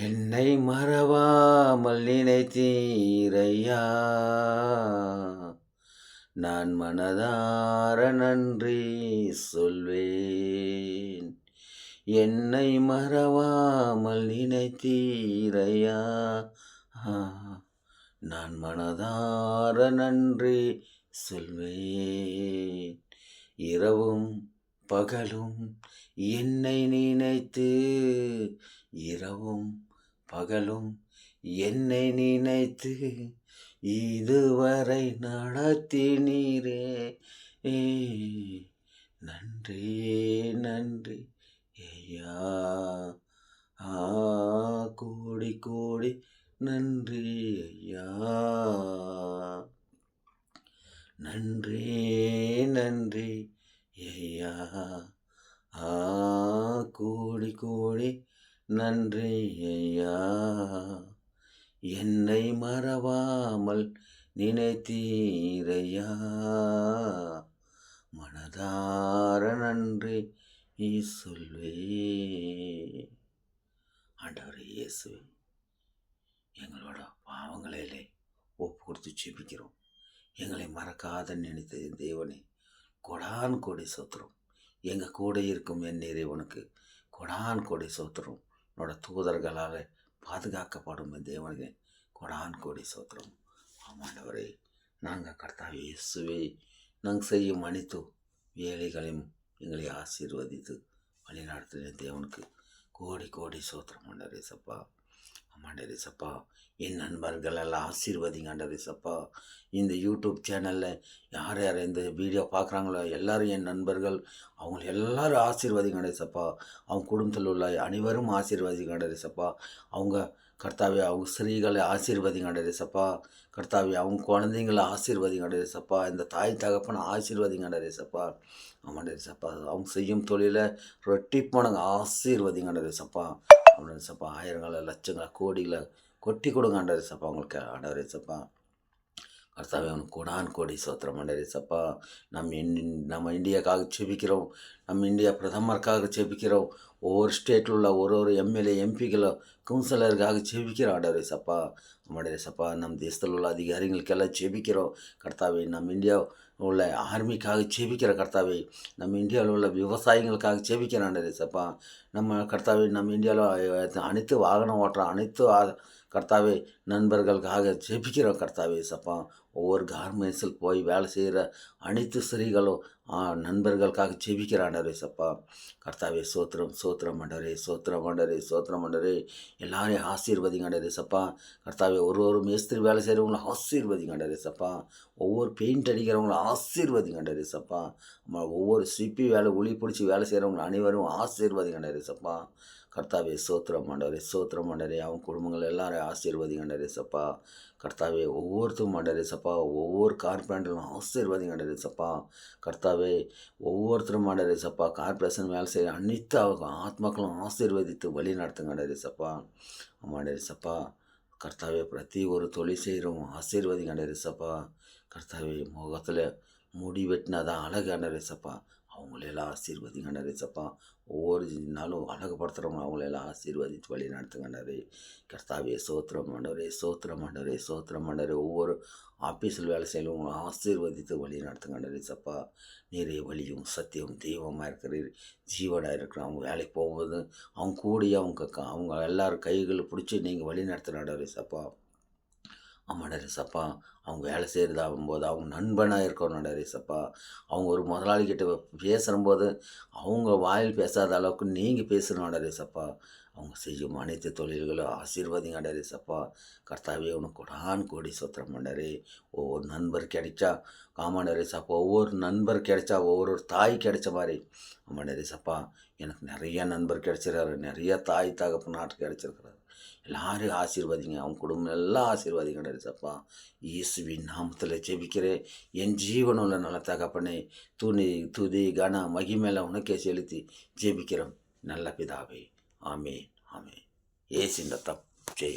என்னை மறவாமல் நினைத்தீரையா, நான் மனதார நன்றி சொல்வேன். என்னை மறவாமல் நினைத்தீரையா, நான் மனதார நன்றி சொல்வேன். இரவும் பகலும் என்னை நினைத்து, இரவும் பகலும் என்னை நினைத்து இதுவரை நடத்தினீரே. நன்றி நன்றி ஐயா, கோடி கோடி நன்றி ஐயா. நன்றி நன்றி ஐயா, கோடி கோடி நன்றி ஐயா. என்னை மறவாமல் நினைத்தீரையா, மனதார நன்றி சொல்வே. ஆண்டவரே இயேசுவே, எங்களோட பாவங்களிலே ஒப்பு கொடுத்து ஜெபிக்கிறோம். எங்களை மறக்காத நினைத்த தேவனே, கொடான் கோடி சோத்திரம். எங்கள் கூட இருக்கும் என் இறைவனுக்கு கொடான் கோடி சோத்திரம். என்னோட தூதர்களால் பாதுகாக்கப்படும் என் தேவனுக்கு கொடான் கோடி சோத்திரம். ஆமாண்டவரே, நாங்கள் கர்த்தாவே இயேசுவே, நாங்கள் செய்யும் அனைத்து வேலைகளையும் எங்களை ஆசீர்வதித்து வழிநடத்தின தேவனுக்கு கோடி கோடி சோத்திரம். ஆண்டவரே சப்பா, ஆமாண்டவரே சப்பா, என் நண்பர்கள் எல்லாம் ஆசீர்வதிங்க ஆண்டவரே சப்பா. இந்த யூடியூப் சேனலில் யார் யார் இந்த வீடியோ பார்க்குறாங்களோ எல்லோரும் என் நண்பர்கள், அவங்க எல்லோரும் ஆசீர்வதிங்க ஆண்டவரே சப்பா. அவங்க குடும்பத்தில் உள்ள அனைவரும் ஆசீர்வதிங்க ஆண்டவரே சப்பா. அவங்க கர்த்தாவே அவங்க ஸ்திரீகளை ஆசீர்வதிங்க ஆண்டவரே சப்பா. கர்த்தாவே அவங்க குழந்தைங்களை ஆசீர்வதிங்க ஆண்டவரே சப்பா. இந்த தாய் தகப்பனை ஆசீர்வதிங்க ஆண்டவரே சப்பா. ஆமாண்டவரே சப்பா, அவங்க செய்யும் தொழிலை ரொட்டி போனங்க ஆசீர்வதிங்க ஆண்டவரே சப்பா. ஆமாண்டவரே சப்பா, ஆயிரங்களை லட்சங்களை கோடிகளை கொட்டி கொடுங்க ஆண்டவரே சப்பா. அவங்களுக்கு ஆண்டவரே சப்பா. கர்த்தாவே அவனுக்கு கோடான் கோடி சோத்திரம் ஆண்டவரே சப்பா. நம்ம இந்தியாவுக்காக ஜெபிக்கிறோம். நம்ம இந்தியா பிரதமருக்காக ஜெபிக்கிறோம். ஒவ்வொரு ஸ்டேட்டில் உள்ள ஒரு எம்எல்ஏ எம்பிக்களை கவுன்சிலருக்காக ஜெபிக்கிறோம் ஆண்டவரே சப்பா. ஆண்டவரே சப்பா, நம்ம தேசத்தில் உள்ள அதிகாரிகளுக்கெல்லாம் ஜெபிக்கிறோம் கர்த்தாவே. நம்ம இந்தியா உள்ள ஆர்மிக்காக ஜெபிக்கிற கர்த்தாவே. நம்ம இந்தியாவில் உள்ள விவசாயிகளுக்காக ஜெபிக்கிற ஆண்டவரே சப்பா. நம்ம கர்த்தாவே, நம்ம இந்தியாவில் அனைத்து வாகனம் ஓட்டுற அனைத்து கர்த்தாவே நண்பர்களுக்காக ஜெபிக்கிறோம் கர்த்தாவே சப்பா. ஒவ்வொரு கார்மெண்ட்ஸில் போய் வேலை செய்கிற அனைத்து ஸ்திரீகளும் நண்பர்களுக்காக ஜெபிக்கிற ஆண்டவரே சப்பா. கர்த்தாவே சோத்திரம் சோத்திரம் ஆண்டவரே, சோத்திரம் ஆண்டவரே, சோத்திரம் ஆண்டவரே. எல்லாரையும் ஆசீர்வதிங்க ஆண்டவரே சப்பா. கர்த்தாவே ஒரு மேஸ்திரி வேலை செய்கிறவங்களும் ஆசீர்வதிங்க ஆண்டவரே சப்பா. ஒவ்வொரு பெயிண்ட் அடிக்கிறவங்களும் ஆசீர்வதிங்க ஆண்டவரே சப்பா. ஒவ்வொரு சிப்பி வேலை உளி பிடிச்சி வேலை செய்கிறவங்க அனைவரும் ஆசீர்வதிங்க ஆண்டவரே சப்பா. கர்த்தாவே சோத்திரம் ஆண்டவரே, சோத்திரம் ஆண்டவரே. அவங்க குடும்பங்கள் எல்லாரும் ஆசீர்வதிங்க ஆண்டவரே சப்பா. கர்த்தாவே ஒவ்வொருத்தரும் ஆண்டவரே சப்பா, ஒவ்வொரு கார்பரேட்டரும் ஆசீர்வதிங்க ஆண்டவரே சப்பா. கர்த்தாவே ஒவ்வொருத்தரும் ஆண்டவரே சப்பா, கார்பரேஷன் வேலை செய்கிற அனைத்து ஆத்மாக்களும் ஆசீர்வதித்து வழி நடத்துங்க ஆண்டவரே சப்பா. ஆமாண்டவரே சப்பா. கர்த்தாவே பிரதி ஒரு தொழில் செய்கிறவங்க ஆசீர்வதிங்க ஆண்டவரே சப்பா. கர்த்தாவே முகத்தில் முடி வெட்டினாதான் அழகு ஆண்டவரே சப்பா. அவங்களெல்லாம் ஆசீர்வதிங்க ஆண்டவரே சப்பா. ஒவ்வொரு நாளும் அழகுபடுத்துகிறவங்க அவங்களெல்லாம் ஆசீர்வதித்து வழி நடத்துங்க ஆண்டவரே. கர்த்தாவே சோத்திரம் ஆண்டவரே, சோத்திரம் ஆண்டவரே, சோத்திரம் ஆண்டவரே. ஒவ்வொரு ஆஃபீஸில் வேலை செய்யறவங்க ஆசீர்வதித்து வழி நடத்துங்க ஆண்டவரே சப்பா. நீரே வழியும் சத்தியம் தெய்வமாக இருக்கிறீர், ஜீவனாக இருக்கிற அவங்க வேலைக்கு போகும்போது அவங்க கூடிய அவங்க எல்லாரும் கைகளை பிடிச்சி நீங்கள் வழி நடத்துகிற ஆண்டவரே சப்பா. ஆமாண்டவரே சப்பா. அவங்க வேலை செய்கிறதாகும்போது அவங்க நண்பனாக இருக்கணும் ஆண்டவரே சப்பா. அவங்க ஒரு முதலாளிகிட்ட பேசும்போது அவங்க வாயில் பேசாத அளவுக்கு நீங்கள் பேசணும் ஆண்டவரே சப்பா. அவங்க செய்யும் அனைத்து தொழில்களும் ஆசீர்வதிங்க ஆண்டவரே சப்பா. கர்த்தாவே உனக்கு கொடான் கோடி சோத்திரம் ஆண்டவரே. ஒவ்வொரு நண்பர் கிடைச்சா ஆமாண்டவரே சப்பா, ஒவ்வொரு நண்பர் கிடைச்சா ஒவ்வொரு தாய் கிடைச்ச மாதிரி ஆமாண்டவரே சப்பா. எனக்கு நிறைய நண்பர் கிடைச்சிருக்காரு, நிறைய தாய் தகப்பு நாட்டு கிடைச்சிருக்கிறாரு. எல்லாரையும் ஆசீர்வதிங்க, அவங்க குடும்பம் எல்லாம் ஆசீர்வதிங்க சப்பா. இயேசுவின் நாமத்தில் ஜெபிக்கிறேன். என் ஜீவனுள்ள நல்ல தகப்பனே, துதி கன மகிமேல உனக்கே செலுத்தி ஜெபிக்கிறோம் நல்ல பிதாவே. ஆமேன் ஆமேன். இயேசுவின் ரத்தம் ஜெயம்.